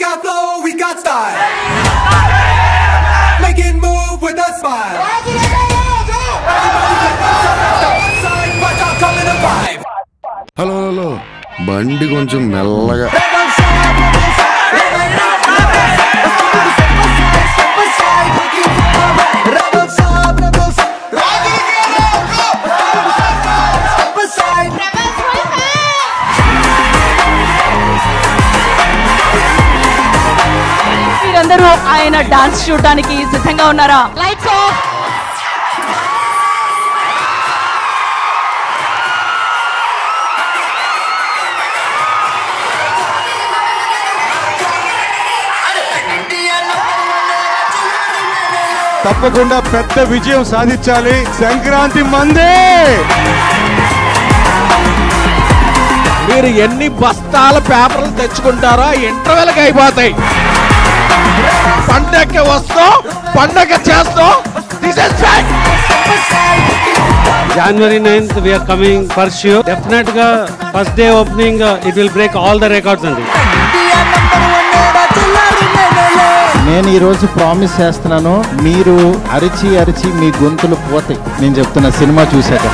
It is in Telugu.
got flow, we got style. Making move with a smile. Hello hello బండి కొంచెం మెల్లగా. మీరందరూ ఆయన డాన్స్ చూడడానికి సిద్ధంగా ఉన్నారా? Lights off. తప్పకుండా పెద్ద విజయం సాధించాలి. సంక్రాంతి మందే. మీరు ఎన్ని బస్తాల పేపర్లు తెచ్చుకుంటారో ఇంటర్వెల్కి అయిపోతాయి. పండగకి వస్తాం, పండగ చేస్తాం. January 9th we are coming for sure. Definitely ga first day opening it will break all the records andi. నేను ఈ రోజు ప్రామిస్ చేస్తున్నాను, మీరు అరిచి అరిచి మీ గొంతులు పోతాయి. నేను చెప్తున్నా సినిమా చూశాక.